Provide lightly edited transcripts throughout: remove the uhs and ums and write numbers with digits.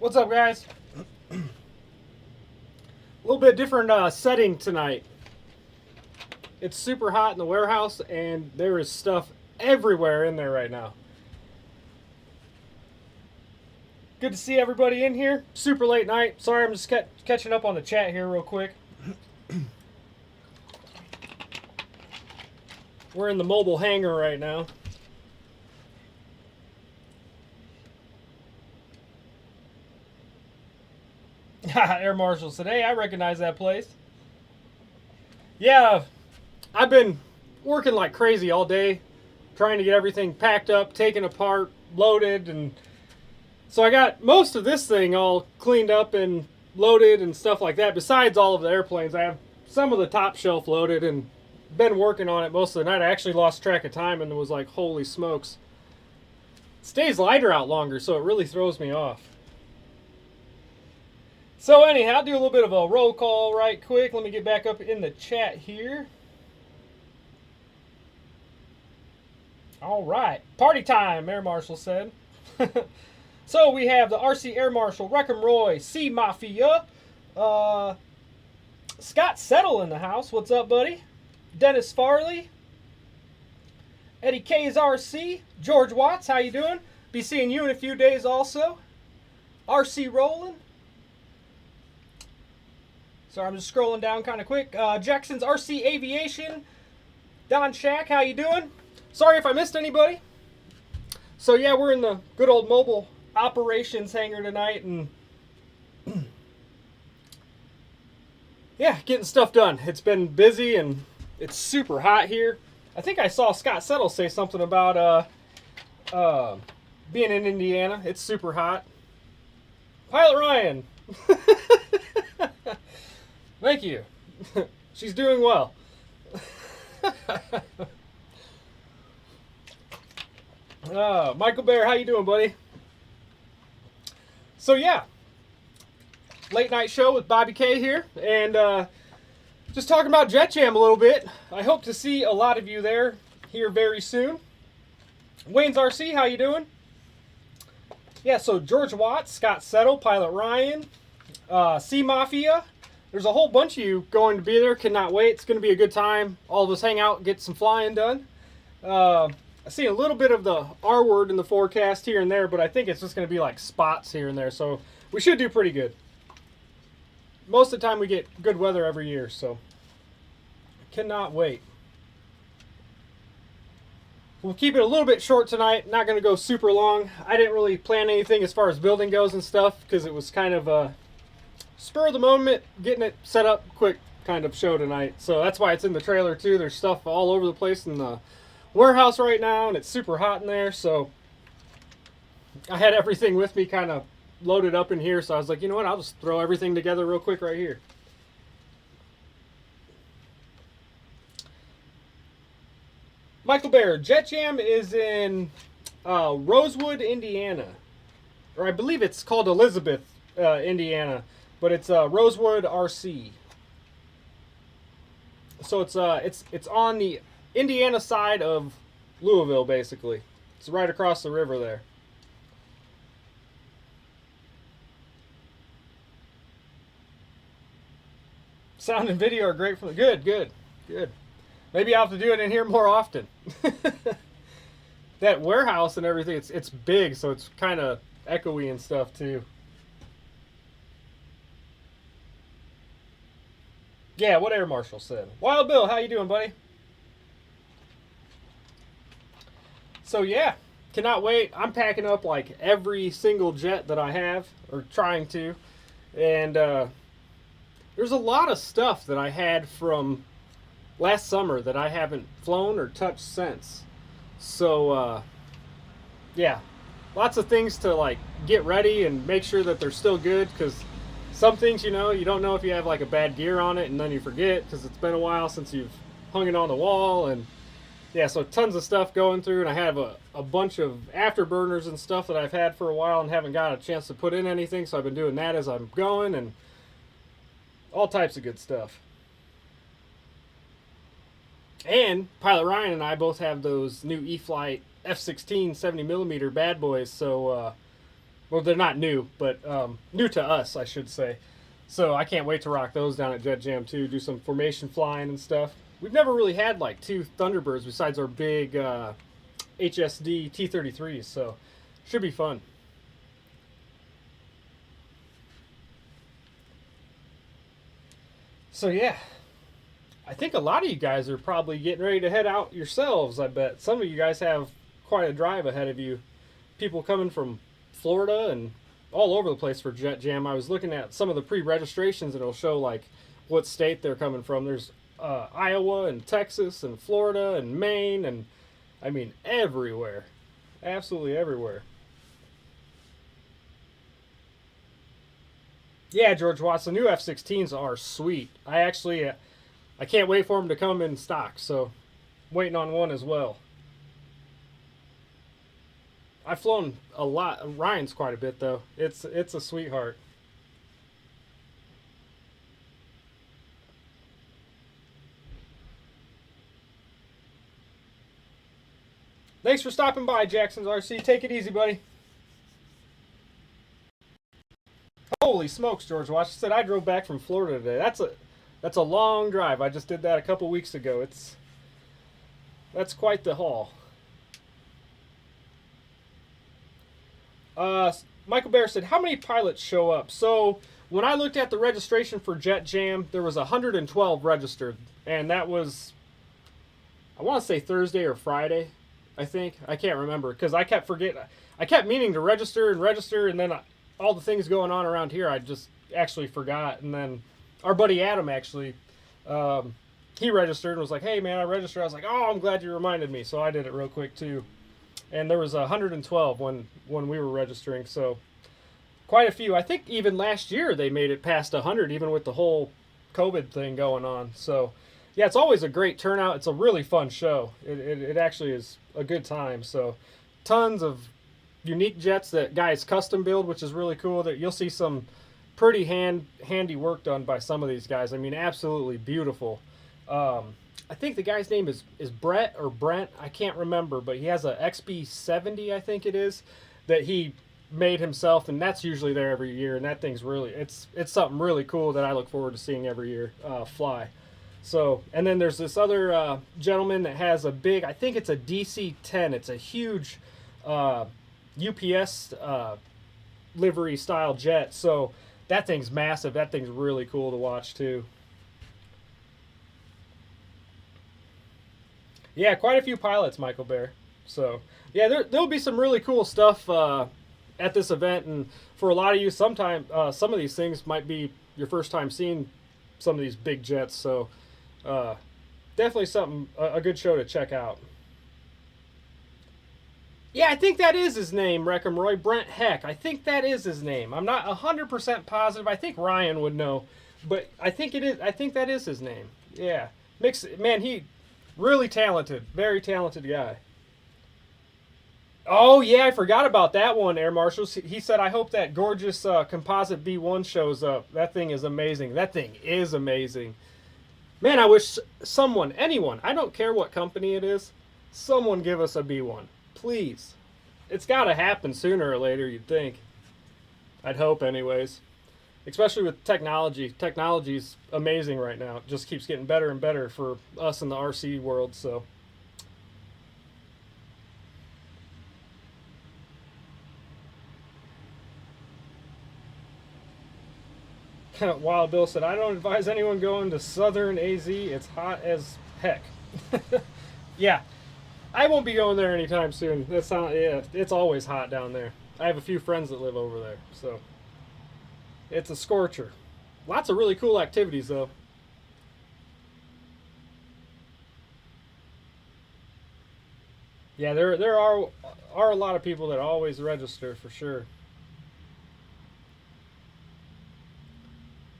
What's up, guys? A little bit different setting tonight. It's super hot in the warehouse, and there is stuff everywhere in there right now. Good to see everybody in here. Super late night. Sorry, I'm just catching up on the chat here real quick. We're in the mobile hangar right now. Air Marshals today. I recognize that place. Yeah, I've been working like crazy all day, trying to get everything packed up, taken apart, loaded, and so I got most of this thing all cleaned up and loaded and stuff like that. Besides all of the airplanes, I have some of the top shelf loaded and been working on it most of the night. I actually lost track of time and was like, holy smokes. It stays lighter out longer, so it really throws me off. So anyhow, I'll do a little bit of a roll call right quick. Let me get back up in the chat here. All right, party time, Air Marshal said. So we have the RC Air Marshal, Wreckham Roy, C Mafia, Scott Settle in the house. What's up, buddy? Dennis Farley, Eddie K's RC, George Watts. How you doing? Be seeing you in a few days also. RC Roland. Sorry, I'm just scrolling down kind of quick. Jackson's RC Aviation. Don Shack, how you doing? Sorry if I missed anybody. So yeah, we're in the good old mobile operations hangar tonight, and yeah, getting stuff done. It's been busy and it's super hot here. I think I saw Scott Settle say something about being in Indiana. It's super hot. Pilot Ryan. Thank you. She's doing well. Michael Bear, how you doing, buddy? So yeah, late night show with BobbyK here, and just talking about Jet Jam a little bit. I hope to see a lot of you there here very soon. Wayne's RC, how you doing? Yeah, so George Watts, Scott Settle, Pilot Ryan, C Mafia. There's a whole bunch of you going to be there. Cannot wait. It's going to be a good time. All of us hang out, get some flying done. I see a little bit of the R word in the forecast here and there, but I think it's just going to be like spots here and there. So we should do pretty good. Most of the time we get good weather every year, so cannot wait. We'll keep it a little bit short tonight. Not going to go super long. I didn't really plan anything as far as building goes and stuff because it was kind of a spur of the moment, getting it set up quick kind of show tonight. So that's why it's in the trailer too. There's stuff all over the place in the warehouse right now, and it's super hot in there. So I had everything with me kind of loaded up in here. So I was like, you know what? I'll just throw everything together real quick right here. Michael Bear, Jet Jam is in Rosewood, Indiana. Or I believe it's called Elizabeth, Indiana. But it's Rosewood RC. So it's on the Indiana side of Louisville, basically. It's right across the river there. Sound and video are great for the good. Maybe I'll have to do it in here more often. That warehouse and everything, it's big, so it's kind of echoey and stuff too. Yeah, what Air Marshal said. Wild Bill, how you doing, buddy? So yeah, cannot wait. I'm packing up like every single jet that I have, or trying to. And there's a lot of stuff that I had from last summer that I haven't flown or touched since. So yeah, lots of things to like get ready and make sure that they're still good, because some things, you know, you don't know if you have like a bad gear on it, and then you forget because it's been a while since you've hung it on the wall. And yeah, so tons of stuff going through, and I have a bunch of afterburners and stuff that I've had for a while and haven't got a chance to put in anything, so I've been doing that as I'm going, and all types of good stuff. And Pilot Ryan and I both have those new E-Flight F-16 70mm bad boys, so Well, they're not new, but new to us, I should say. So I can't wait to rock those down at Jet Jam too. Do some formation flying and stuff. We've never really had like two Thunderbirds besides our big HSD T-33s, so should be fun. So yeah, I think a lot of you guys are probably getting ready to head out yourselves. I bet some of you guys have quite a drive ahead of you. People coming from Florida and all over the place for Jet Jam. I was looking at some of the pre-registrations and it'll show like what state they're coming from. There's Iowa and Texas and Florida and Maine and I mean everywhere, absolutely everywhere. Yeah, George Watts, the new F-16s are sweet. I can't wait for them to come in stock. So waiting on one as well. I've flown a lot. Ryan's quite a bit though. It's a sweetheart. Thanks for stopping by, Jackson's RC. Take it easy, buddy. Holy smokes, George Washington said I drove back from Florida today. That's a long drive. I just did that a couple weeks ago. That's quite the haul. Michael Bear said, "How many pilots show up?" So when I looked at the registration for Jet Jam, there was 112 registered, and that was I want to say Thursday or Friday. I think I can't remember because I kept forgetting. I kept meaning to register, and then all the things going on around here, I just actually forgot. And then our buddy Adam actually, he registered and was like, "Hey man, I registered." I was like, "Oh, I'm glad you reminded me." So I did it real quick too. And there was 112 when we were registering, so quite a few. I think even last year they made it past 100, even with the whole COVID thing going on. So yeah, it's always a great turnout. It's a really fun show. It actually is a good time. So tons of unique jets that guys custom build, which is really cool. That you'll see some pretty handy work done by some of these guys. I mean, absolutely beautiful. I think the guy's name is Brett or Brent. I can't remember, but he has a XB70, I think it is, that he made himself, and that's usually there every year. And that thing's really it's something really cool that I look forward to seeing every year fly. So, and then there's this other gentleman that has a big, I think it's a DC-10. It's a huge UPS livery style jet. So that thing's massive. That thing's really cool to watch too. Yeah, quite a few pilots, Michael Bear. So yeah, there'll be some really cool stuff at this event, and for a lot of you, some of these things might be your first time seeing some of these big jets. So definitely something a good show to check out. Yeah, I think that is his name, Reckham Roy. Brent Heck. I think that is his name. I'm not 100% positive. I think Ryan would know, but I think it is. I think that is his name. Yeah, man, he really talented, very talented guy. Oh yeah, I forgot about that one, Air Marshals. He said, "I hope that gorgeous composite B1 shows up. That thing is amazing. That thing is amazing." Man, I wish someone, anyone, I don't care what company it is, someone give us a B1, please. It's got to happen sooner or later, you'd think. I'd hope, anyways. Especially with technology. Technology's amazing right now. It just keeps getting better and better for us in the RC world. So, Wild Bill said, "I don't advise anyone going to Southern AZ. It's hot as heck." Yeah, I won't be going there anytime soon. That's not. Yeah, it's always hot down there. I have a few friends that live over there, so it's a scorcher. Lots of really cool activities though. Yeah, there are a lot of people that always register for sure.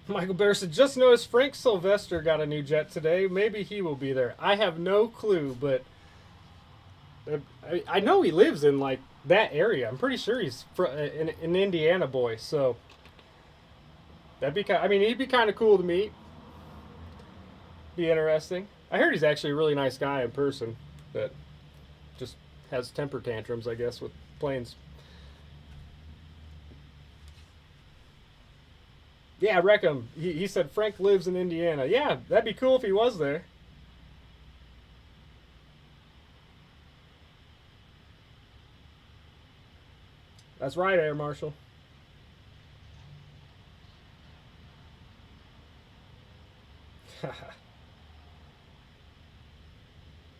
Michael Bear said, "Just noticed Frank Sylvester got a new jet today. Maybe he will be there." I have no clue, but I know he lives in like that area. I'm pretty sure he's an Indiana boy, so that'd be kind. I mean, he'd be kind of cool to meet. Be interesting. I heard he's actually a really nice guy in person, but just has temper tantrums, I guess, with planes. Yeah, Reckham. He said Frank lives in Indiana. Yeah, that'd be cool if he was there. That's right, Air Marshal.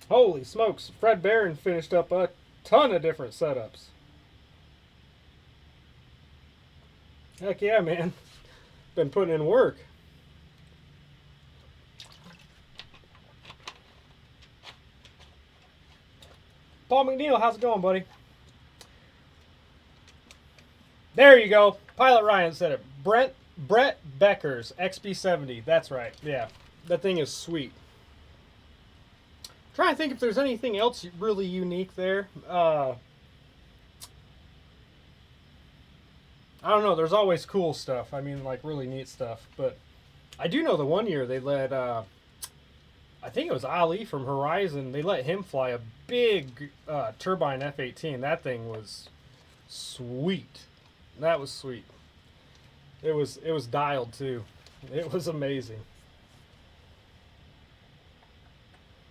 Holy smokes. Fred Barron finished up a ton of different setups. Heck yeah, man. Been putting in work. Paul McNeil, how's it going, buddy? There you go. Pilot Ryan said it. Brett Becker's XB70. That's right. Yeah. That thing is sweet. Trying to think if there's anything else really unique there. I don't know. There's always cool stuff. I mean, like really neat stuff. But I do know the one year they let, I think it was Ali from Horizon. They let him fly a big turbine F-18. That thing was sweet. That was sweet. It was dialed too. It was amazing.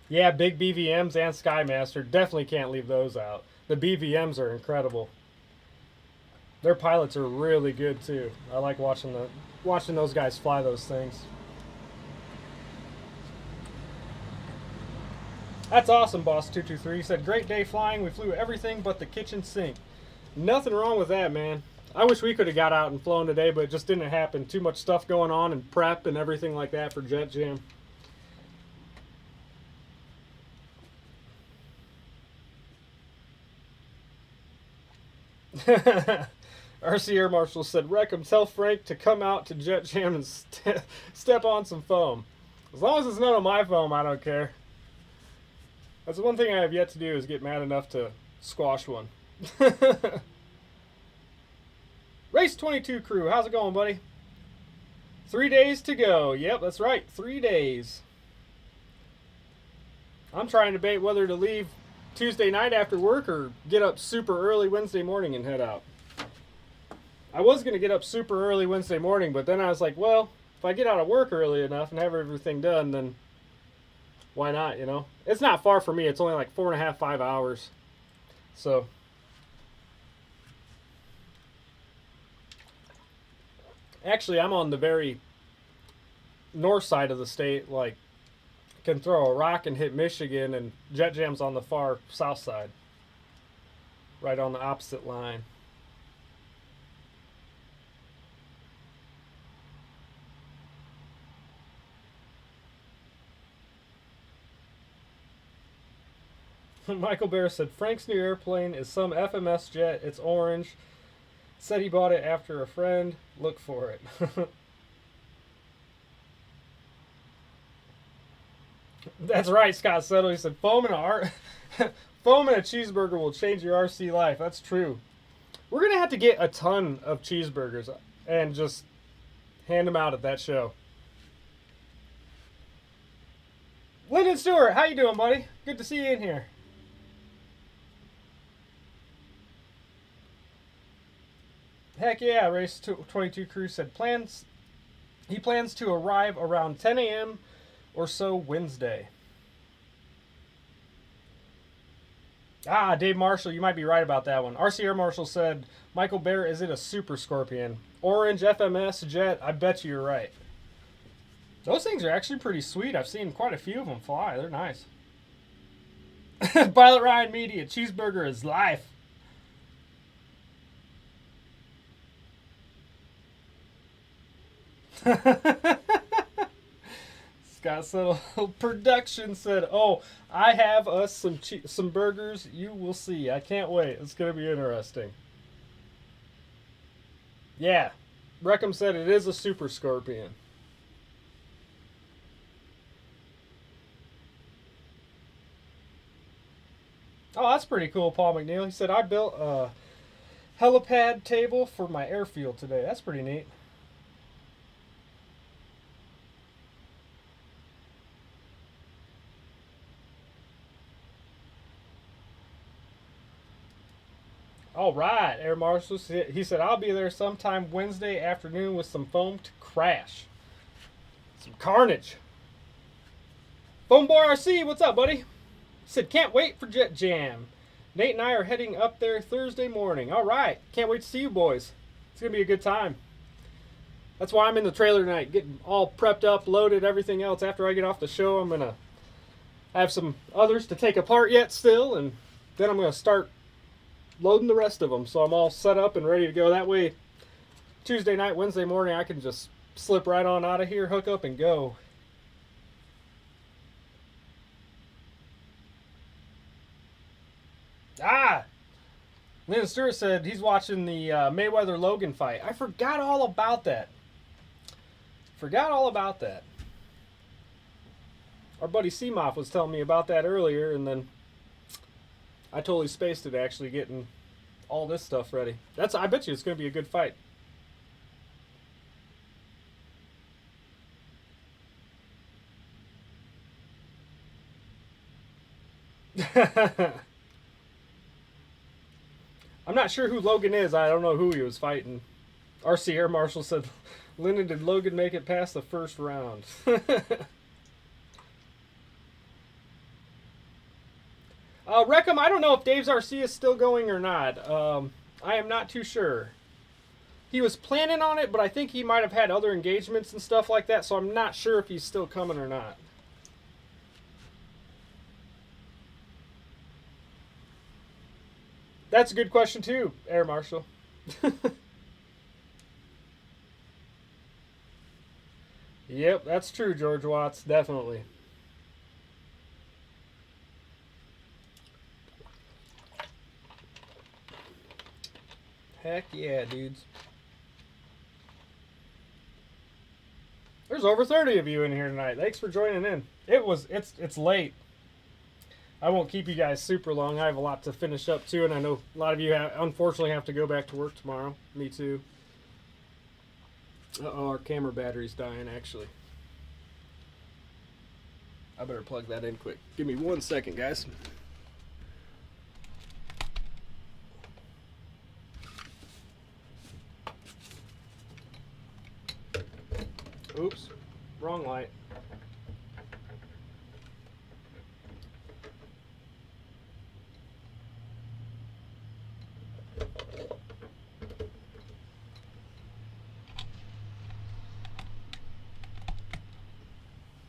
Yeah, big BVMs and Skymaster. Definitely can't leave those out. The BVMs are incredible. Their pilots are really good too. I like watching those guys fly those things. That's awesome, Boss 223. He said, "Great day flying. We flew everything but the kitchen sink." Nothing wrong with that, man. I wish we could have got out and flown today, but it just didn't happen. Too much stuff going on and prep and everything like that for Jet Jam. RC Air Marshal said, "Reckham, tell Frank to come out to Jet Jam and step on some foam. As long as it's none of my foam, I don't care." That's the one thing I have yet to do is get mad enough to squash one. Race 22 crew, how's it going, buddy? 3 days to go. Yep, that's right. 3 days. I'm trying to debate whether to leave Tuesday night after work or get up super early Wednesday morning and head out. I was going to get up super early Wednesday morning, but then I was like, well, if I get out of work early enough and have everything done, then why not, you know? It's not far for me. It's only like 4.5, 5 hours. So actually, I'm on the very north side of the state, like can throw a rock and hit Michigan, and Jet Jam's on the far south side, right on the opposite line. Michael Bear said, "Frank's new airplane is some FMS jet. It's orange. Said he bought it after a friend. Look for it." That's right, Scott Settle. He said, foam and a cheeseburger will change your RC life. That's true. We're going to have to get a ton of cheeseburgers and just hand them out at that show. Lyndon Stewart, how you doing, buddy? Good to see you in here. Heck yeah, Race 22 crew said he plans to arrive around 10 a.m. or so Wednesday. Ah, Dave Marshall, you might be right about that one. RC Air Marshal said, "Michael Bear, is it a Super Scorpion? Orange FMS jet, I bet you you're right." Those things are actually pretty sweet. I've seen quite a few of them fly. They're nice. Pilot Ryan Media, cheeseburger is life. Scott Settle Production said, "Oh, I have us some burgers. You will see. I can't wait. It's gonna be interesting." Yeah, Reckham said it is a Super Scorpion. Oh, that's pretty cool, Paul McNeil. He said, "I built a helipad table for my airfield today." That's pretty neat. All right, Air Marshal. He said, I'll be there sometime Wednesday afternoon with some foam to crash. Some carnage. Foam Boy RC, what's up, buddy? He said, can't wait for Jet Jam. Nate and I are heading up there Thursday morning. All right. Can't wait to see you boys. It's going to be a good time. That's why I'm in the trailer tonight, getting all prepped up, loaded, everything else. After I get off the show, I'm going to have some others to take apart yet still, and then I'm going to start loading the rest of them. So I'm all set up and ready to go. That way, Tuesday night, Wednesday morning, I can just slip right on out of here, hook up, and go. Lynn Stewart said he's watching the Mayweather-Logan fight. I forgot all about that. Our buddy Seamoff was telling me about that earlier, and then I totally spaced it actually getting all this stuff ready. I bet you it's going to be a good fight. I'm not sure who Logan is. I don't know who he was fighting. RC Air Marshal said, Lyndon, did Logan make it past the first round? Reckham, I don't know if Dave's RC is still going or not. I am not too sure. He was planning on it, but I think he might have had other engagements and stuff like that, so I'm not sure if he's still coming or not. That's a good question too, Air Marshal. Yep, that's true, George Watts, definitely. Heck yeah, dudes. There's over 30 of you in here tonight. Thanks for joining in. It's late. I won't keep you guys super long. I have a lot to finish up too, and I know a lot of you unfortunately have to go back to work tomorrow. Me too. Uh-oh, our camera battery's dying actually. I better plug that in quick. Give me 1 second, guys. Oops, wrong light.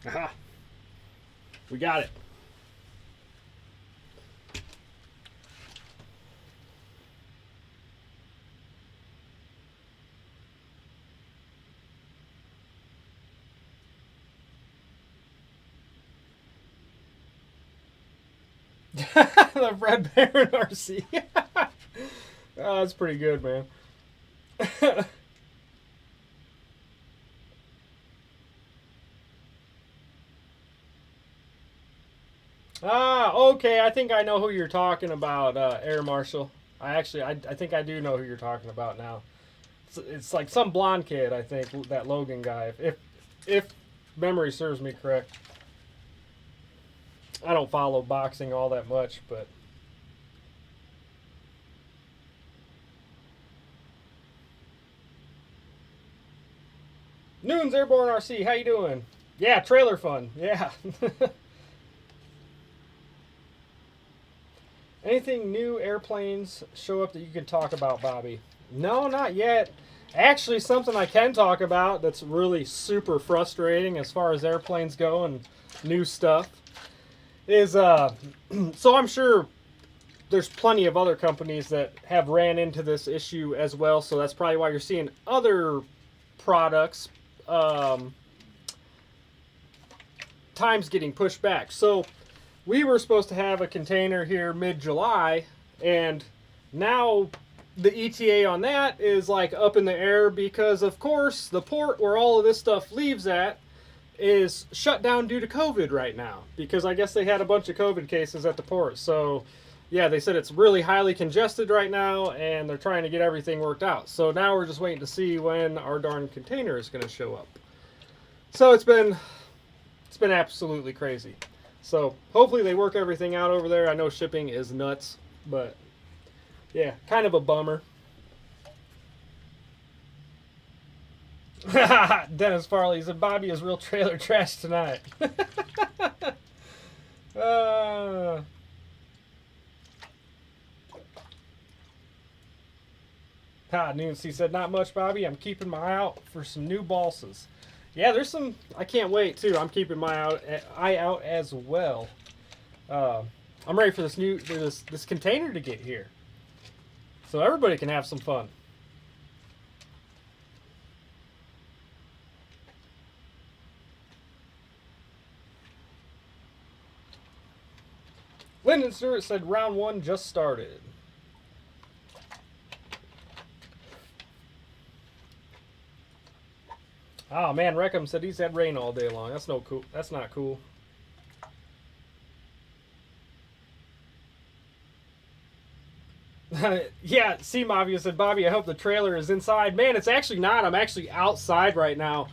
Aha, we got it. The Red Baron RC. Oh, that's pretty good, man. Okay. I think I know who you're talking about, Air Marshal. I think I do know who you're talking about now. It's like some blonde kid, I think, that Logan guy. If memory serves me correct. I don't follow boxing all that much, but Noon's Airborne RC, how you doing? Yeah, trailer fun. Yeah. Anything new airplanes show up that you can talk about, Bobby? No, not yet. Actually, something I can talk about that's really super frustrating as far as airplanes go and new stuff is, so I'm sure there's plenty of other companies that have ran into this issue as well, so that's probably why you're seeing other products times getting pushed back. So we were supposed to have a container here mid-July, and now the ETA on that is like up in the air because, of course, the port where all of this stuff leaves at is shut down due to COVID right now, because I guess they had a bunch of COVID cases at the port. So yeah, they said it's really highly congested right now, and they're trying to get everything worked out. So now we're just waiting to see when our darn container is going to show up. So it's been absolutely crazy. So hopefully they work everything out over there. I know shipping is nuts, but Yeah, kind of a bummer. Dennis Farley said Bobby is real trailer trash tonight. uh, Noons, he said, not much, Bobby. I'm keeping my eye out for some new balsas. Yeah, there's some. I can't wait too. I'm keeping my eye out as well. I'm ready for this container to get here, so everybody can have some fun. Lyndon Stewart said round 1 just started. Oh man, Reckham said he's had rain all day long. That's no cool. That's not cool. Yeah, C Mafia said, Bobby, I hope the trailer is inside. Man, it's actually not. I'm actually outside right now.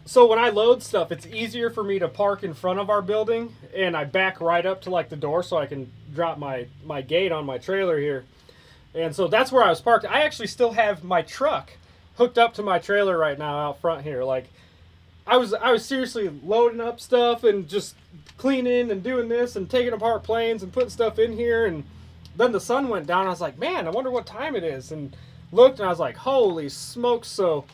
So when I load stuff, it's easier for me to park in front of our building, and I back right up to like the door so I can drop my gate on my trailer here. And so that's where I was parked. I actually still have my truck hooked up to my trailer right now out front here. Like I was seriously loading up stuff and just cleaning and doing this and taking apart planes and putting stuff in here, and then the sun went down. I was like, man, I wonder what time it is, and looked, and I was like, holy smokes. So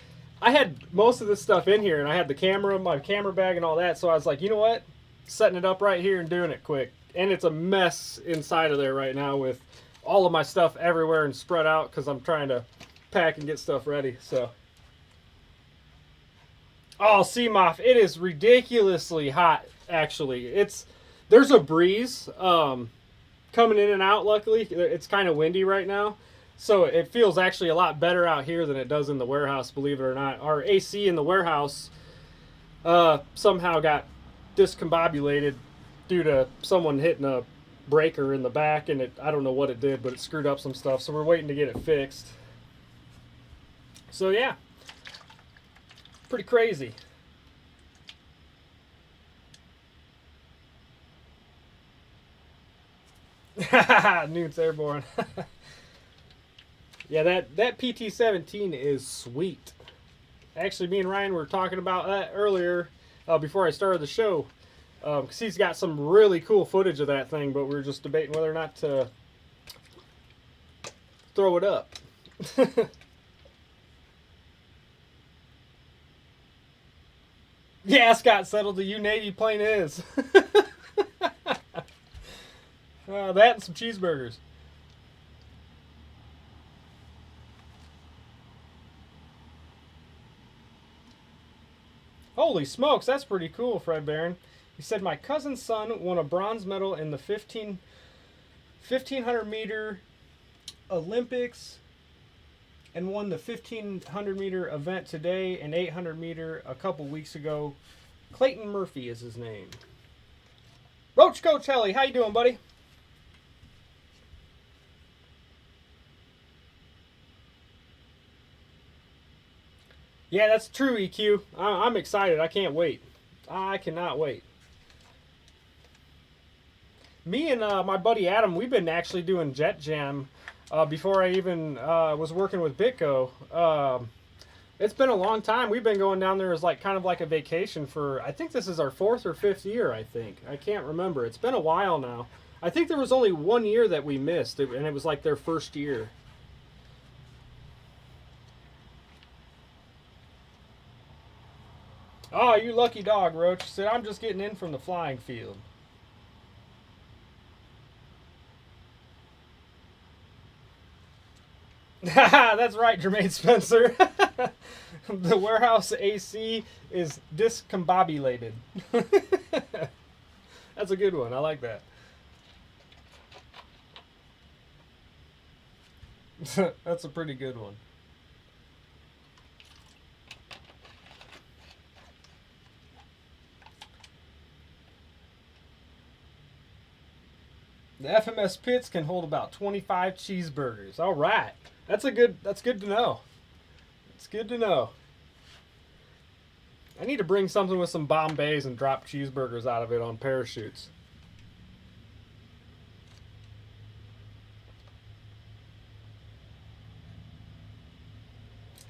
I had most of this stuff in here, and I had the camera, my camera bag and all that. So I was like, you know what, setting it up right here and doing it quick. And it's a mess inside of there right now with all of my stuff everywhere and spread out because I'm trying to pack and get stuff ready. So, oh, Seamoth, it is ridiculously hot. Actually, there's a breeze coming in and out. Luckily, it's kind of windy right now, so it feels actually a lot better out here than it does in the warehouse. Believe it or not, our AC in the warehouse somehow got discombobulated due to someone hitting a breaker in the back, and I don't know what it did, but it screwed up some stuff. So we're waiting to get it fixed. So yeah, pretty crazy. Newt's airborne. Yeah, that PT-17 is sweet. Actually, me and Ryan were talking about that earlier before I started the show, because he's got some really cool footage of that thing, but we were just debating whether or not to throw it up. Yeah, Scott settled the U-Navy plane is. That and some cheeseburgers. Holy smokes, that's pretty cool, Fred Barron. He said, my cousin's son won a bronze medal in the 1500 meter Olympics and won the 1500 meter event today and 800 meter a couple weeks ago. Clayton Murphy is his name. Roach Coach Helly, how you doing, buddy? Yeah, that's true, EQ. I'm excited. I can't wait. I cannot wait. Me and my buddy Adam, we've been actually doing Jet Jam before I even was working with Bitgo. It's been a long time. We've been going down there as like kind of like a vacation for, I think this is our 4th or 5th year, I think. I can't remember. It's been a while now. I think there was only one year that we missed, and it was like their first year. Oh, you lucky dog, Roach. Said, I'm just getting in from the flying field. That's right, Jermaine Spencer. The warehouse AC is discombobulated. That's a good one. I like that. That's a pretty good one. The FMS pits can hold about 25 cheeseburgers. All right. That's good to know. It's good to know. I need to bring something with some Bombays and drop cheeseburgers out of it on parachutes.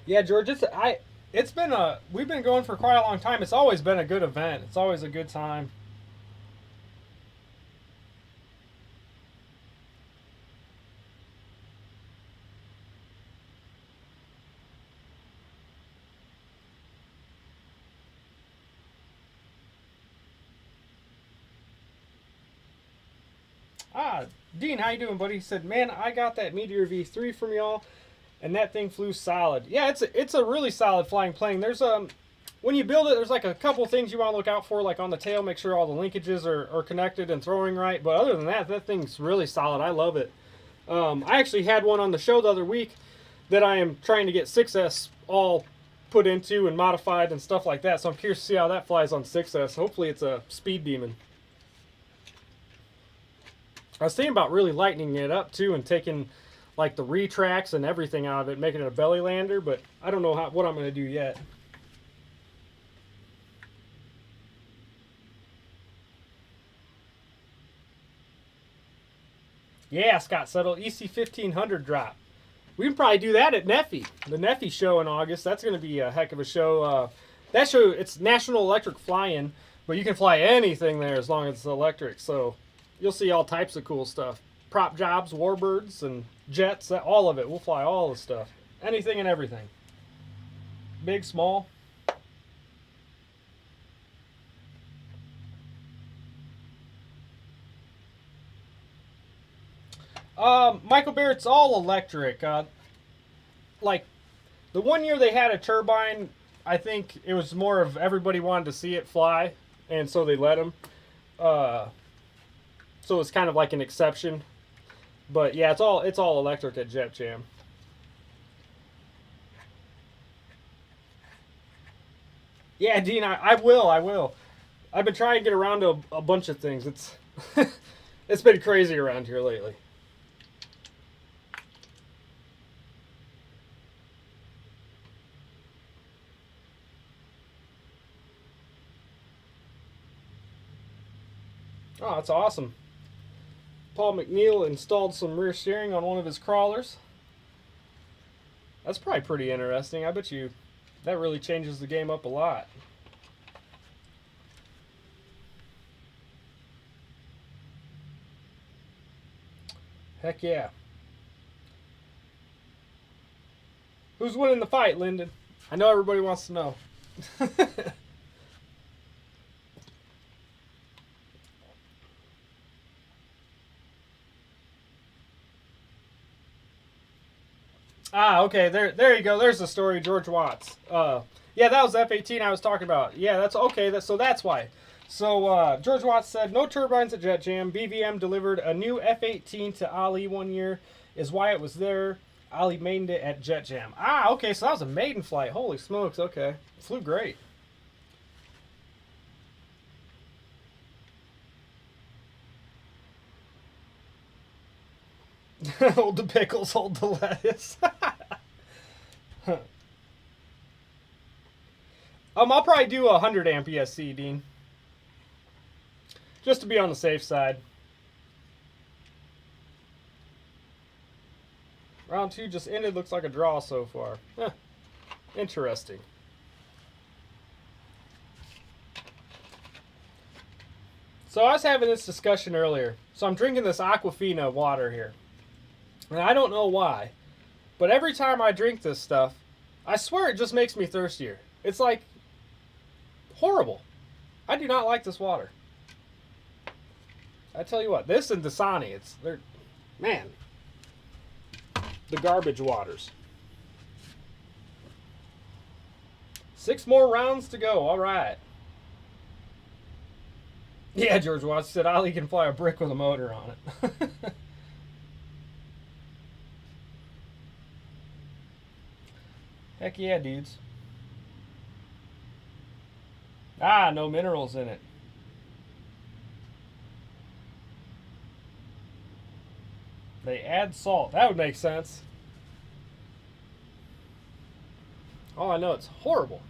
Yeah, George, it's been a we've been going for quite a long time. It's always been a good event. It's always a good time. Ah, Dean, how you doing, buddy? He said, "Man, I got that Meteor V3 from y'all, and that thing flew solid." Yeah, it's a really solid flying plane. There's when you build it, there's like a couple things you want to look out for, like on the tail, make sure all the linkages are connected and throwing right. But other than that, that thing's really solid. I love it. I actually had one on the show the other week that I am trying to get 6S all put into and modified and stuff like that. So I'm curious to see how that flies on 6S. Hopefully, it's a speed demon. I was thinking about really lightening it up too and taking like the retracts and everything out of it, making it a belly lander. But I don't know what I'm going to do yet. Yeah, Scott Settle, EC 1500 drop. We can probably do that at Neffy, the Neffy show in August. That's going to be a heck of a show. That show, it's National Electric Fly-In, but you can fly anything there as long as it's electric. So you'll see all types of cool stuff. Prop jobs, warbirds, and jets, all of it. We'll fly all the stuff. Anything and everything. Big, small. Michael Barrett's all electric. Like the one year they had a turbine, I think it was more of everybody wanted to see it fly, and so they let him. Uh, so it's kind of like an exception. But yeah, it's all electric at Jet Jam. Yeah, Dean, I will. I've been trying to get around to a bunch of things. It's it's been crazy around here lately. Oh, that's awesome. Paul McNeil installed some rear steering on one of his crawlers. That's probably pretty interesting. I bet you that really changes the game up a lot. Heck yeah. Who's winning the fight, Lyndon? I know everybody wants to know. Ah, okay. There you go. There's the story, George Watts. Yeah, that was F-18 I was talking about. Yeah, that's okay. So that's why. So George Watts said no turbines at Jet Jam. BVM delivered a new F-18 to Ali one year. Is why it was there. Ali maidened it at Jet Jam. Ah, okay. So that was a maiden flight. Holy smokes. Okay, flew great. Hold the pickles, hold the lettuce. I'll probably do a 100 amp ESC, Dean, just to be on the safe side. Round two just ended. Looks like a draw so far. Huh. Interesting. So I was having this discussion earlier. So I'm drinking this Aquafina water here, and I don't know why, but every time I drink this stuff, I swear it just makes me thirstier. It's like horrible. I do not like this water. I tell you what, this and Dasani, they're man, the garbage waters. 6 more rounds to go. All right. Yeah, George Watts said Ali can fly a brick with a motor on it. Heck yeah, dudes. Ah, no minerals in it. They add salt. That would make sense. Oh, I know it's horrible.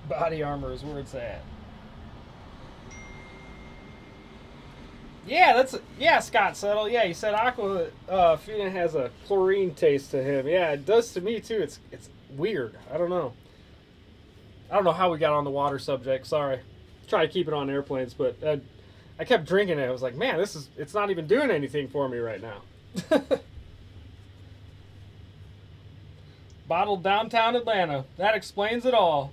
Body armor is where it's at. Yeah, Scott Settle. Yeah, he said aqua Fina has a chlorine taste to him. Yeah, it does to me too. It's weird. I don't know. I don't know how we got on the water subject. Sorry. Try to keep it on airplanes, but I kept drinking it. I was like, man, it's not even doing anything for me right now. Bottled downtown Atlanta. That explains it all.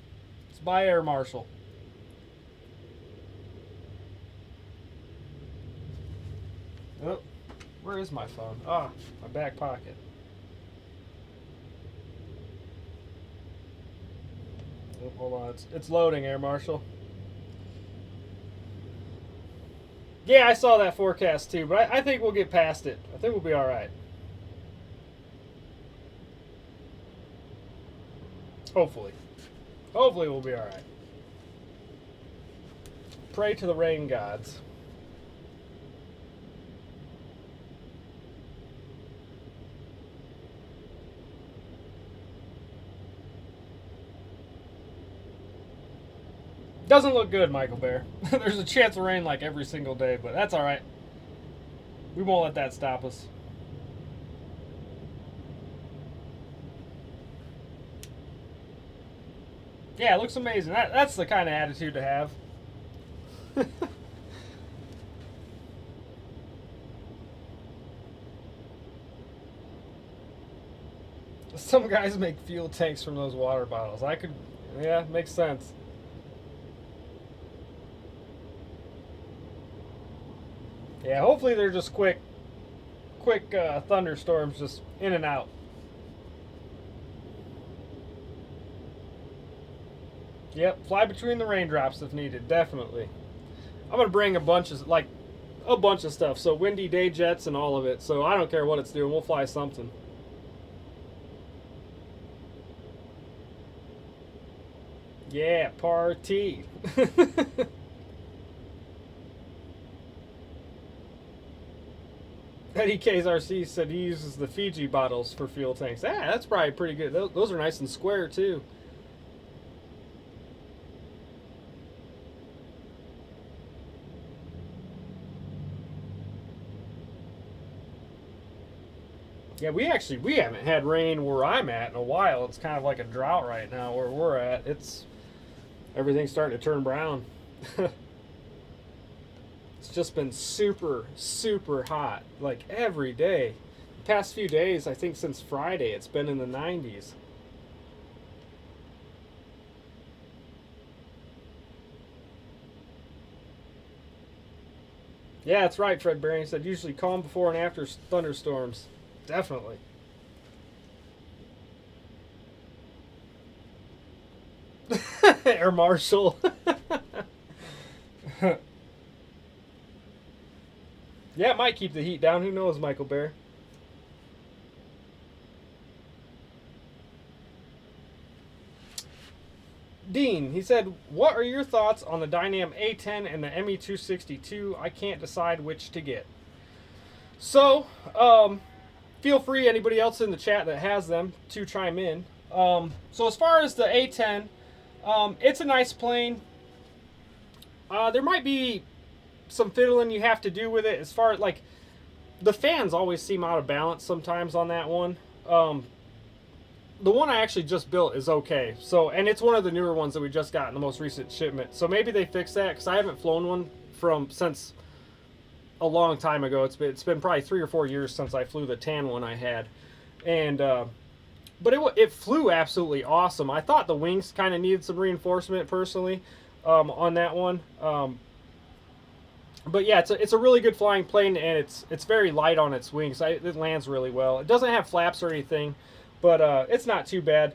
It's by Air Marshal. Oh, where is my phone? Ah, my back pocket. Oh, hold on, it's loading, Air Marshal. Yeah, I saw that forecast too, but I think we'll get past it. I think we'll be all right. Hopefully. Hopefully we'll be all right. Pray to the rain gods. Doesn't look good, Michael Bear. There's a chance of rain like every single day, but that's all right. We won't let that stop us. Yeah, it looks amazing. That's the kind of attitude to have. Some guys make fuel tanks from those water bottles. Yeah, makes sense. Yeah, hopefully they're just quick thunderstorms, just in and out. Yep, fly between the raindrops if needed, definitely. I'm gonna bring a bunch of stuff. So windy day jets and all of it. So I don't care what it's doing. We'll fly something. Yeah, party. Eddie KSRC said he uses the Fiji bottles for fuel tanks. Ah, that's probably pretty good. Those are nice and square too. Yeah, we haven't had rain where I'm at in a while. It's kind of like a drought right now where we're at. It's everything's starting to turn brown. It's just been super hot like every day. The past few days, I think since Friday, it's been in the 90s. Yeah, that's right, Fred Baring said usually calm before and after thunderstorms. Definitely. Air Marshal. Yeah, it might keep the heat down. Who knows, Michael Bear? Dean, he said, what are your thoughts on the Dynam A10 and the ME262? I can't decide which to get. So, feel free, anybody else in the chat that has them, to chime in. So as far as the A10, it's a nice plane. There might be some fiddling you have to do with it as far as, like, the fans always seem out of balance sometimes on that one. The one I actually just built is okay. So, and it's one of the newer ones that we just got in the most recent shipment. So maybe they fixed that because I haven't flown one since a long time ago. It's been probably 3 or 4 years since I flew the tan one I had, and but it flew absolutely awesome. I thought the wings kind of needed some reinforcement personally on that one. But yeah, it's a really good flying plane, and it's very light on its wings. It lands really well. It doesn't have flaps or anything, but it's not too bad.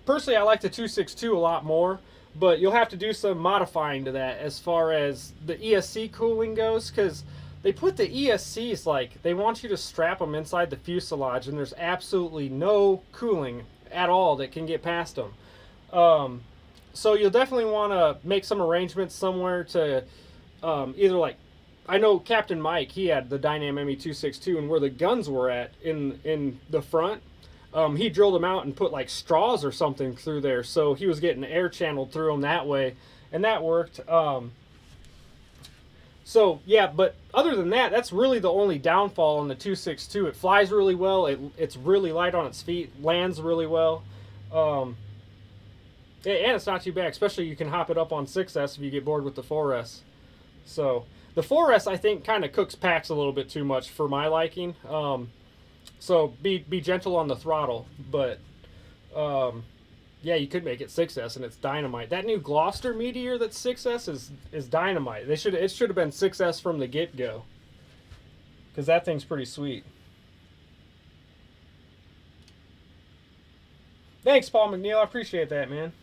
Personally, I like the 262 a lot more, but you'll have to do some modifying to that as far as the ESC cooling goes, because they put the ESCs, like, they want you to strap them inside the fuselage, and there's absolutely no cooling at all that can get past them. So you'll definitely want to make some arrangements somewhere to either, like, I know Captain Mike, he had the Dynam ME262, and where the guns were at in the front, he drilled them out and put like straws or something through there, so he was getting air channeled through them that way, and that worked. So yeah, but other than that, that's really the only downfall on the 262. It flies really well. It's really light on its feet, lands really well, um, and it's not too bad. Especially you can hop it up on 6S if you get bored with the 4S. So the 4S I think kind of cooks packs a little bit too much for my liking. So be gentle on the throttle, but um, yeah, you could make it 6S and it's dynamite. That new Gloucester Meteor that's 6S is dynamite. It should have been 6S from the get go, because that thing's pretty sweet. Thanks, Paul McNeil. I appreciate that, man.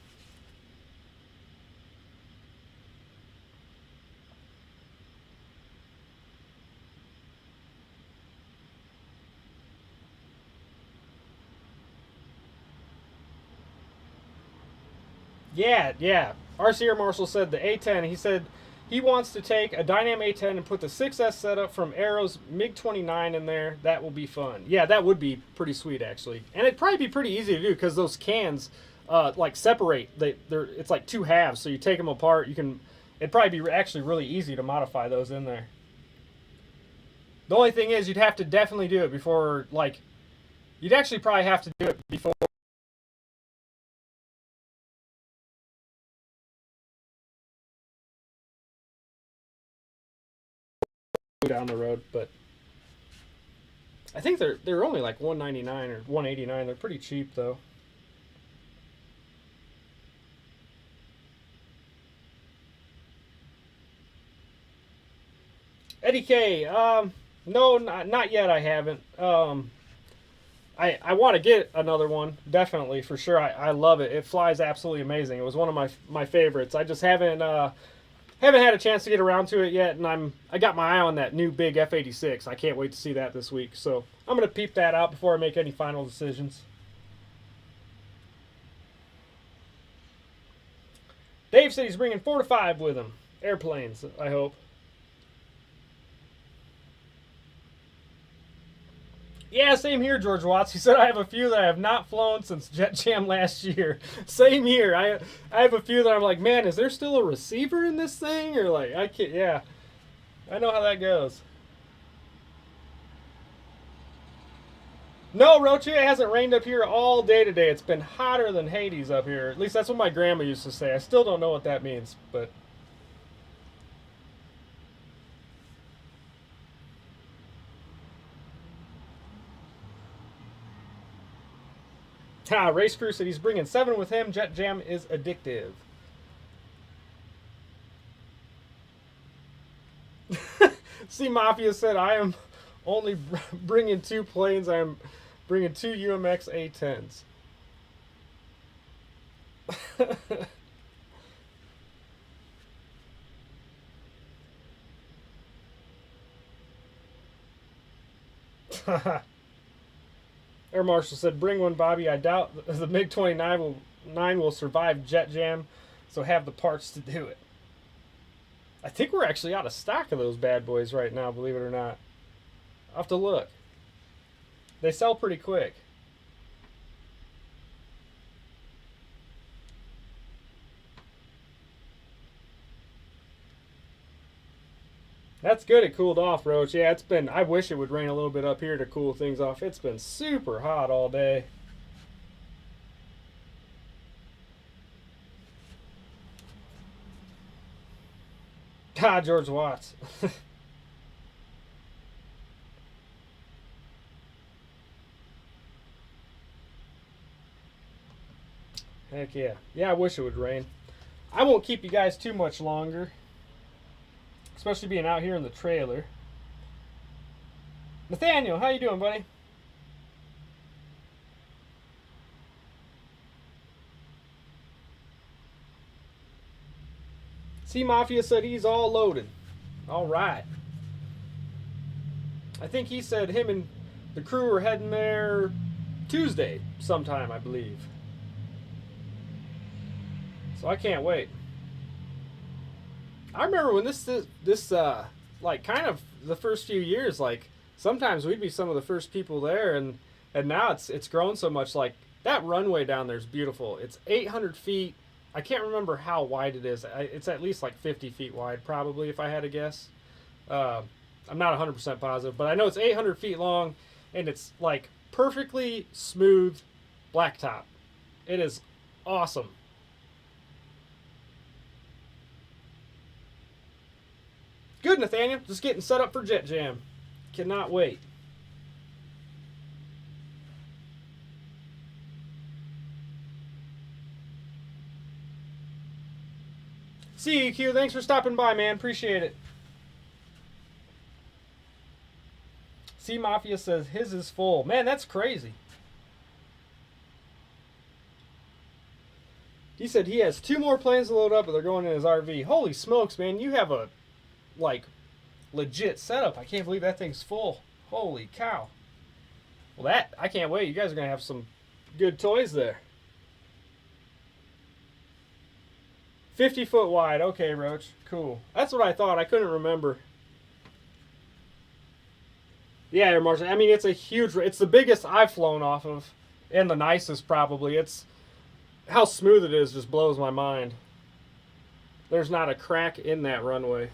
Yeah, yeah. RCR Marshall said the A10. He said he wants to take a Dynam A10 and put the 6S setup from Arrow's MiG 29 in there. That will be fun. Yeah, that would be pretty sweet actually, and it'd probably be pretty easy to do because those cans like separate. It's like two halves, so you take them apart. You can. It'd probably be actually really easy to modify those in there. The only thing is, you'd have to definitely do it before, like, you'd actually probably have to do it before down the road. But I think they're only like 199 or 189. They're pretty cheap though. Eddie K, no, not yet. I haven't. I want to get another one, definitely for sure. I love it. It flies absolutely amazing. It was one of my favorites. I just haven't had a chance to get around to it yet, and I got my eye on that new big F-86. I can't wait to see that this week. So I'm gonna peep that out before I make any final decisions. Dave said he's bringing 4 to 5 with him. Airplanes, I hope. Yeah, same here, George Watts. He said I have a few that I have not flown since Jet Jam last year. Same here. I have a few that I'm like, man, is there still a receiver in this thing? Or like, I can't. Yeah, I know how that goes. No, Roche, it hasn't rained up here all day today. It's been hotter than Hades up here. At least that's what my grandma used to say. I still don't know what that means, but Race Crew said he's bringing 7 with him. Jet Jam is addictive. C Mafia said I am only bringing 2 planes. I am bringing 2 UMX A10s. Air Marshal said, "Bring one, Bobby. I doubt the MiG 29 will survive Jet Jam, so have the parts to do it." I think we're actually out of stock of those bad boys right now, believe it or not. I'll have to look. They sell pretty quick. That's good. It cooled off, Roach. Yeah, it's been. I wish it would rain a little bit up here to cool things off. It's been super hot all day. Ah, George Watts. Heck yeah. Yeah, I wish it would rain. I won't keep you guys too much longer, especially being out here in the trailer. Nathaniel, how you doing, buddy? C Mafia said he's all loaded. All right. I think he said him and the crew are heading there Tuesday sometime, I believe. So I can't wait. I remember when this like kind of the first few years, like sometimes we'd be some of the first people there, and now it's grown so much. Like that runway down there is beautiful. It's 800 feet. I can't remember how wide it is. It's at least like 50 feet wide, probably, if I had to guess. I'm not 100% positive, but I know it's 800 feet long, and it's like perfectly smooth blacktop. It is awesome. Good, Nathaniel. Just getting set up for Jet Jam. Cannot wait. CEQ, thanks for stopping by, man. Appreciate it. C Mafia says his is full. Man, that's crazy. He said he has 2 more planes to load up, but they're going in his RV. Holy smokes, man! You have a like legit setup. I can't believe that thing's full. Holy cow! Well, that I can't wait. You guys are gonna have some good toys there. 50-foot wide. Okay, Roach. Cool. That's what I thought. I couldn't remember. Yeah, Air Marshal. I mean, it's a huge. It's the biggest I've flown off of, and the nicest probably. It's how smooth it is just blows my mind. There's not a crack in that runway.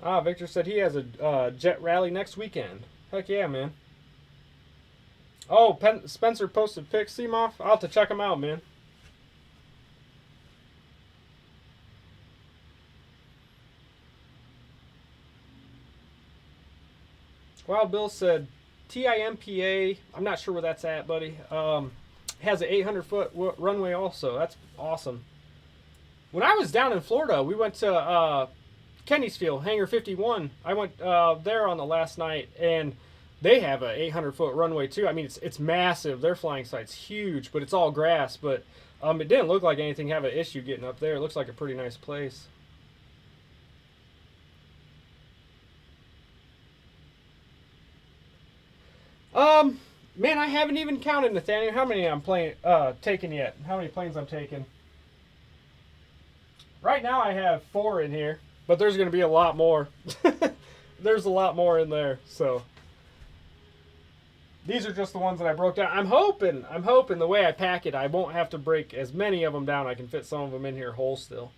Ah, Victor said he has a jet rally next weekend. Heck yeah, man. Oh, Spencer posted pics. See him off? I'll have to check him out, man. Wild Bill said TIMPA. I'm not sure where that's at, buddy. Has an 800-foot runway also. That's awesome. When I was down in Florida, we went to Kenny's Field, Hangar 51. I went there on the last night, and they have a 800-foot runway too. I mean, it's massive. Their flying site's huge, but it's all grass. But it didn't look like anything have an issue getting up there. It looks like a pretty nice place. Man, I haven't even counted, Nathaniel, how many I'm taking yet. How many planes I'm taking. Right now I have 4 in here, but there's going to be a lot more. There's a lot more in there, so these are just the ones that I broke down. I'm hoping the way I pack it, I won't have to break as many of them down. I can fit some of them in here whole still.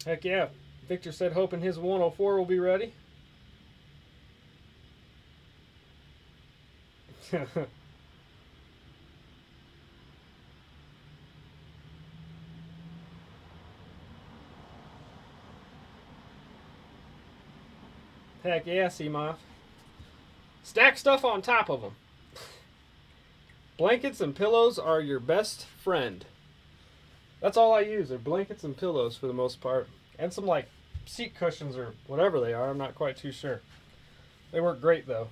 Heck yeah. Victor said hoping his 104 will be ready. Heck yeah, Seamoth. Stack stuff on top of them. Blankets and pillows are your best friend. That's all I use are blankets and pillows for the most part. And some like seat cushions or whatever they are. I'm not quite too sure. They work great though.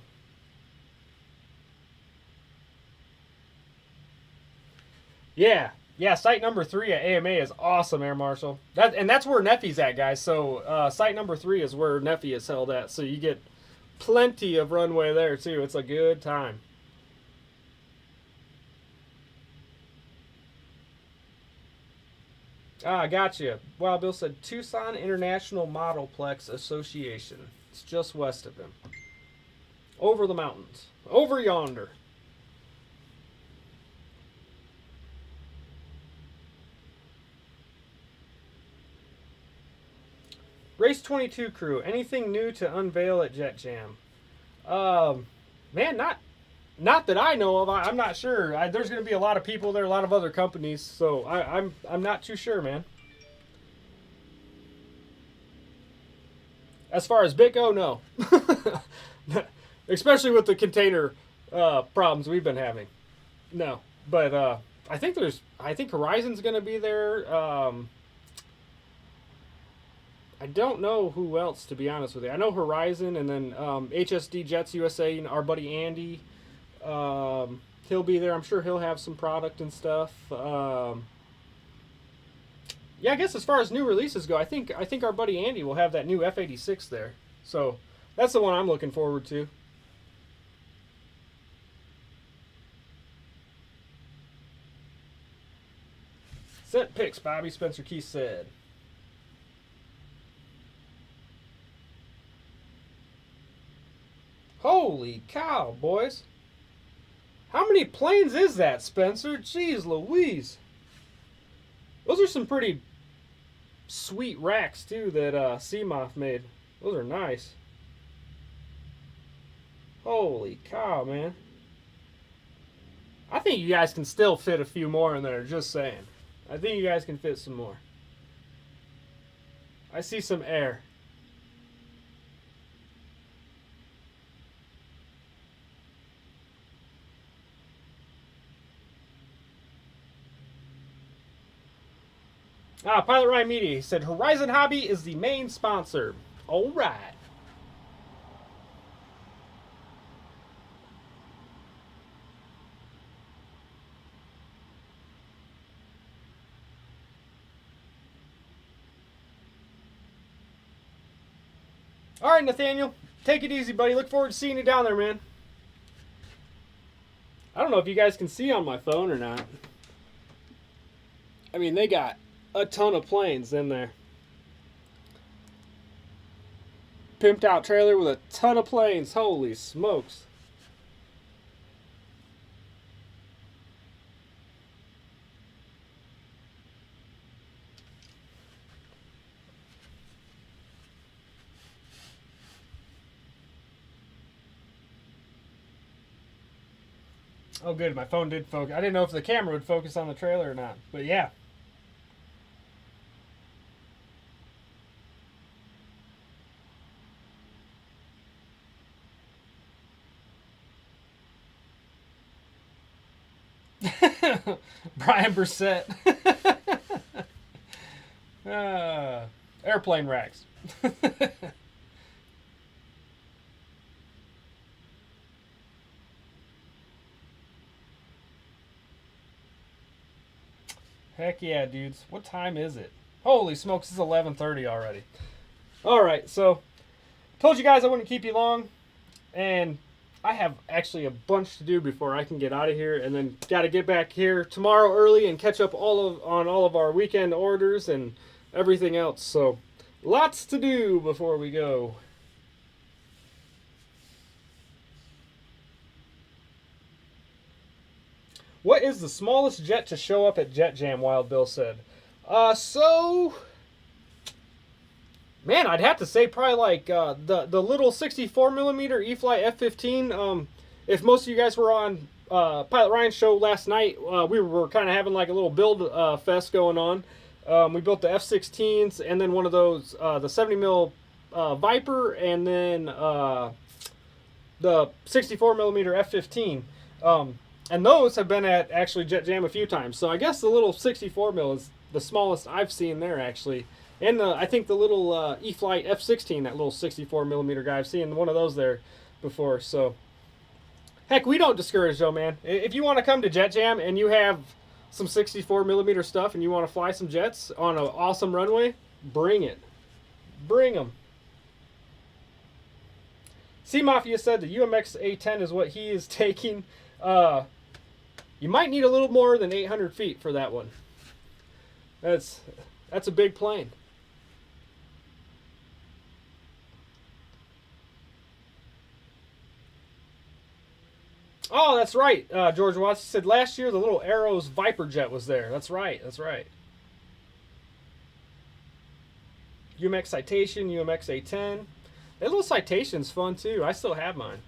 Yeah. Yeah, site number 3 at AMA is awesome, Air Marshal. That's where Neffy's at, guys. So site number 3 is where Neffy is held at. So you get plenty of runway there too. It's a good time. Ah, gotcha. Wow, Bill said Tucson International Modelplex Association. It's just west of him. Over the mountains. Over yonder. Race 22 crew. Anything new to unveil at Jet Jam? Man, not that I know of. I'm not sure. There's going to be a lot of people there, a lot of other companies, so I'm not too sure, man. As far as Bitgo, no. Especially with the container problems we've been having. No, but I think Horizon's going to be there. I don't know who else, to be honest with you. I know Horizon, and then HSD Jets USA, our buddy Andy. He'll be there. I'm sure he'll have some product and stuff. Yeah, I guess as far as new releases go, I think our buddy Andy will have that new F-86 there. So That's the one I'm looking forward to. Sent pics, Bobby, Spencer Keith said. Holy cow, boys. How many planes is that, Spencer? Jeez Louise. Those are some pretty sweet racks, too, that Seamoth made. Those are nice. Holy cow, man. I think you guys can still fit a few more in there, just saying. I think you guys can fit some more. I see some air. Pilot Ryan Media said Horizon Hobby is the main sponsor. All right. All right, Nathaniel. Take it easy, buddy. Look forward to seeing you down there, man. I don't know if you guys can see on my phone or not. I mean, they got a ton of planes in there. Pimped out trailer with a ton of planes. Holy smokes. Oh, good. My phone did focus. I didn't know if the camera would focus on the trailer or not. But yeah. Brian Brissett. Airplane racks. Heck yeah, dudes. What time is it? Holy smokes, it's 11:30 already. Alright, so told you guys I wouldn't keep you long. And I have actually a bunch to do before I can get out of here, and then got to get back here tomorrow early and catch up on all of our weekend orders and everything else. So lots to do before we go. What is the smallest jet to show up at Jet Jam? Wild Bill said. Man, I'd have to say probably like the little 64 millimeter E-Fly F-15. If most of you guys were on Pilot Ryan's show last night, we were kind of having like a little build fest going on. We built the F-16s and then one of those the 70 mil Viper and then the 64 millimeter F-15. And those have been at actually Jet Jam a few times. So I guess the little 64 mil is the smallest I've seen there actually. And I think the little E-Flight F-16, that little 64 millimeter guy, I've seen one of those there before. So, heck, we don't discourage though, man. If you want to come to Jet Jam and you have some 64 millimeter stuff and you want to fly some jets on an awesome runway, bring it. Bring them. Sea Mafia said the UMX A10 is what he is taking. You might need a little more than 800 feet for that one. That's a big plane. Oh, that's right. George Watts said last year the little Arrows Viper jet was there. That's right. That's right. UMX Citation, UMX A10. That little Citation's fun too. I still have mine.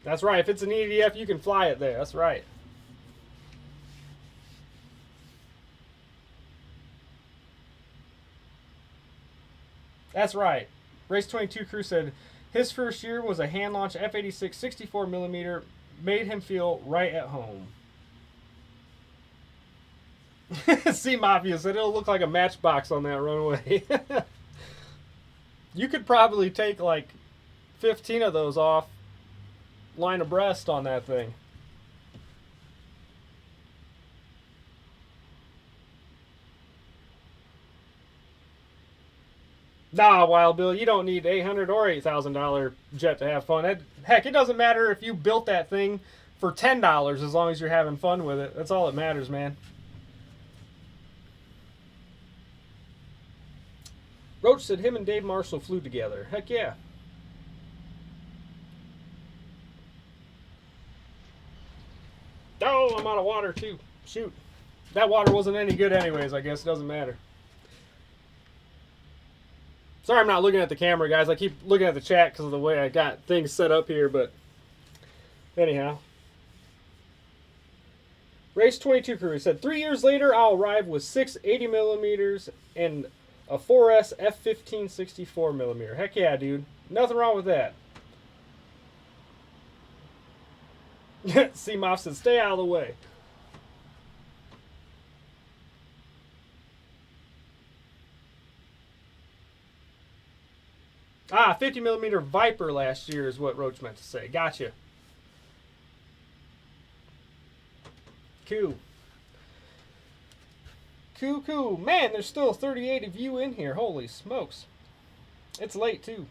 That's right. If it's an EDF, you can fly it there. That's right. That's right. Race 22 Crew said his first year was a hand launch F-86 64 millimeter, made him feel right at home. Sea Mafia said it'll look like a matchbox on that runway. You could probably take like 15 of those off line abreast on that thing. Nah, Wild Bill, you don't need $800 or $8,000 jet to have fun. Heck, it doesn't matter if you built that thing for $10 as long as you're having fun with it. That's all that matters, man. Roach said him and Dave Marshall flew together. Heck yeah. Oh, I'm out of water too. Shoot. That water wasn't any good anyways, I guess. It doesn't matter. Sorry I'm not looking at the camera, guys. I keep looking at the chat because of the way I got things set up here, but anyhow. Race 22 crew said, 3 years later, I'll arrive with 6 80mm and a 4S f15 64mm. Heck yeah, dude. Nothing wrong with that. C-Moff said, stay out of the way. Ah, 50mm Viper last year is what Roach meant to say. Gotcha. Cool. Cool. Man, there's still 38 of you in here. Holy smokes. It's late, too.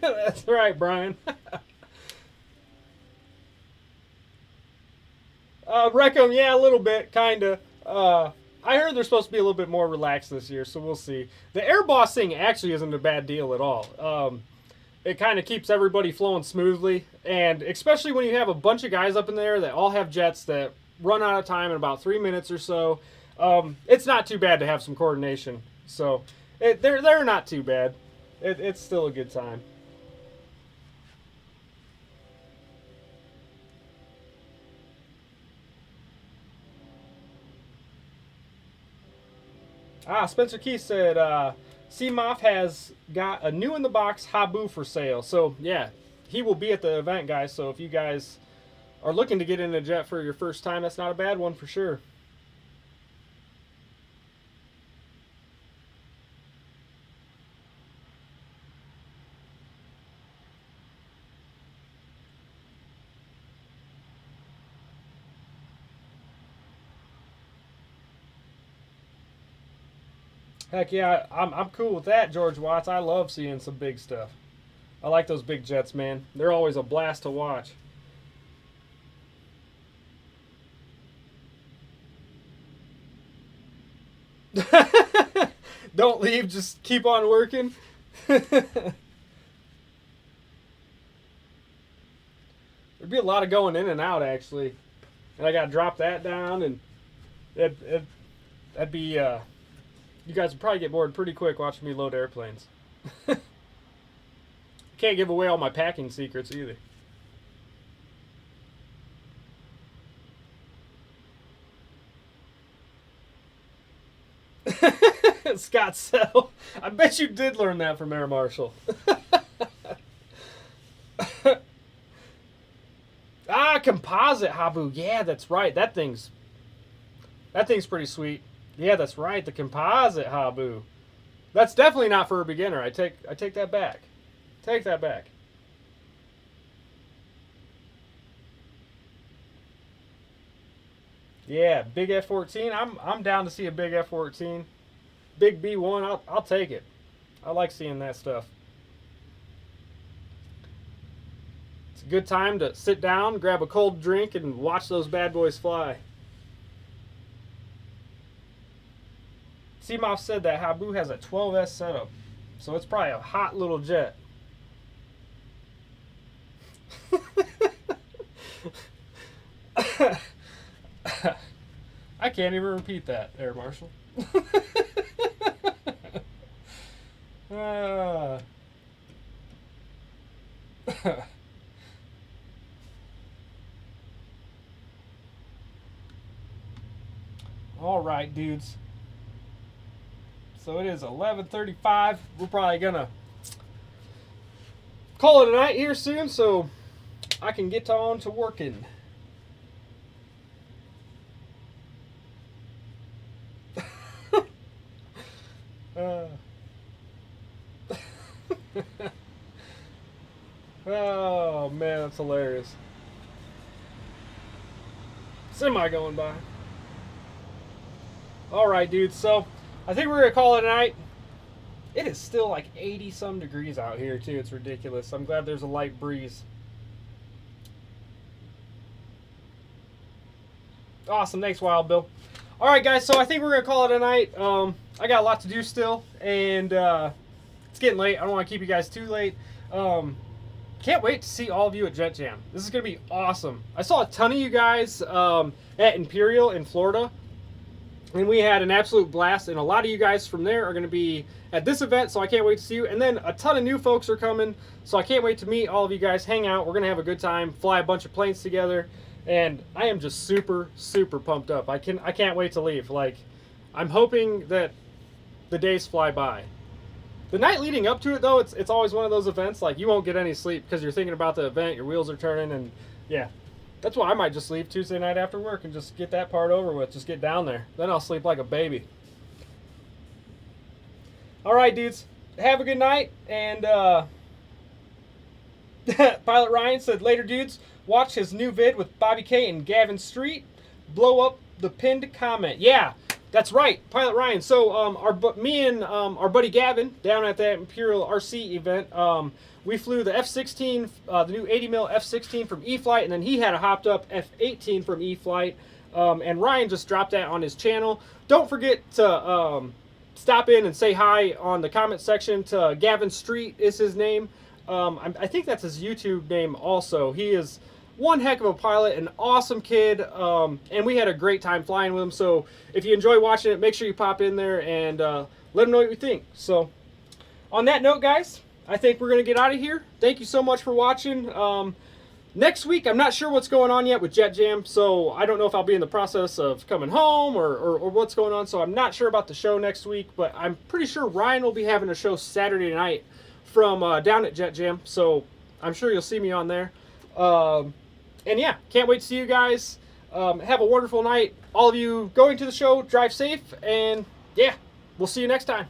That's right, Brian. Wreck 'em, yeah, a little bit, kinda. I heard they're supposed to be a little bit more relaxed this year, so we'll see. The air boss thing actually isn't a bad deal at all. It kind of keeps everybody flowing smoothly, and especially when you have a bunch of guys up in there that all have jets that run out of time in about 3 minutes or so. It's not too bad to have some coordination. So they're not too bad. It's still a good time. Spencer Keith said, C-Moff has got a new in the box Habu for sale. So, yeah, he will be at the event, guys. So, if you guys are looking to get in a jet for your first time, that's not a bad one for sure. Heck yeah, I'm cool with that, George Watts. I love seeing some big stuff. I like those big jets, man. They're always a blast to watch. Don't leave, just keep on working. There'd be a lot of going in and out, actually. And I got to drop that down, and that'd be... you guys would probably get bored pretty quick watching me load airplanes. Can't give away all my packing secrets either. Scott Sell. I bet you did learn that from Air Marshal. Composite Habu. Yeah, that's right. That thing's pretty sweet. Yeah, that's right. The composite Habu. That's definitely not for a beginner. I take that back. Take that back. Yeah, big F-14. I'm down to see a big F-14. Big B-1. I'll take it. I like seeing that stuff. It's a good time to sit down, grab a cold drink, and watch those bad boys fly. C-Moff said that Habu has a 12S setup, so it's probably a hot little jet. I can't even repeat that, Air Marshal. All right, dudes. So it is 11:35. We're probably gonna call it a night here soon, so I can get on to working. Oh man, that's hilarious. Semi going by. All right, dude. So I think we're gonna call it a night. It is still like 80 some degrees out here too. It's ridiculous. I'm glad there's a light breeze. Awesome. Thanks, Wild Bill. All right, guys. So I think we're gonna call it a night. I got a lot to do still, and it's getting late. I don't want to keep you guys too late. Can't wait to see all of you at Jet Jam. This is gonna be awesome. I saw a ton of you guys at Imperial in Florida, and we had an absolute blast. And a lot of you guys from there are gonna be at this event, so I can't wait to see you. And then a ton of new folks are coming, so I can't wait to meet all of you guys, hang out. We're gonna have a good time, fly a bunch of planes together. And I am just super, super pumped up. I can't wait to leave. Like, I'm hoping that the days fly by. The night leading up to it, though, it's always one of those events, like, you won't get any sleep because you're thinking about the event, your wheels are turning, and yeah. That's why I might just leave Tuesday night after work and just get that part over with. Just get down there. Then I'll sleep like a baby. All right, dudes. Have a good night. And Pilot Ryan said, later, dudes. Watch his new vid with BobbyK and Gavin Street. Blow up the pinned comment. Yeah, that's right, Pilot Ryan. So me and our buddy Gavin down at that Imperial RC event, we flew the F-16, the new 80mm F-16 from E-Flight, and then he had a hopped up F-18 from E-Flight, and Ryan just dropped that on his channel. Don't forget to stop in and say hi on the comment section to Gavin Street is his name. I think that's his YouTube name also. He is one heck of a pilot, an awesome kid, and we had a great time flying with him. So if you enjoy watching it, make sure you pop in there and let him know what you think. So on that note, guys, I think we're going to get out of here. Thank you so much for watching. Next week, I'm not sure what's going on yet with Jet Jam, so I don't know if I'll be in the process of coming home or what's going on, so I'm not sure about the show next week, but I'm pretty sure Ryan will be having a show Saturday night from down at Jet Jam, so I'm sure you'll see me on there. And yeah, can't wait to see you guys. Have a wonderful night. All of you going to the show, drive safe, and yeah, we'll see you next time.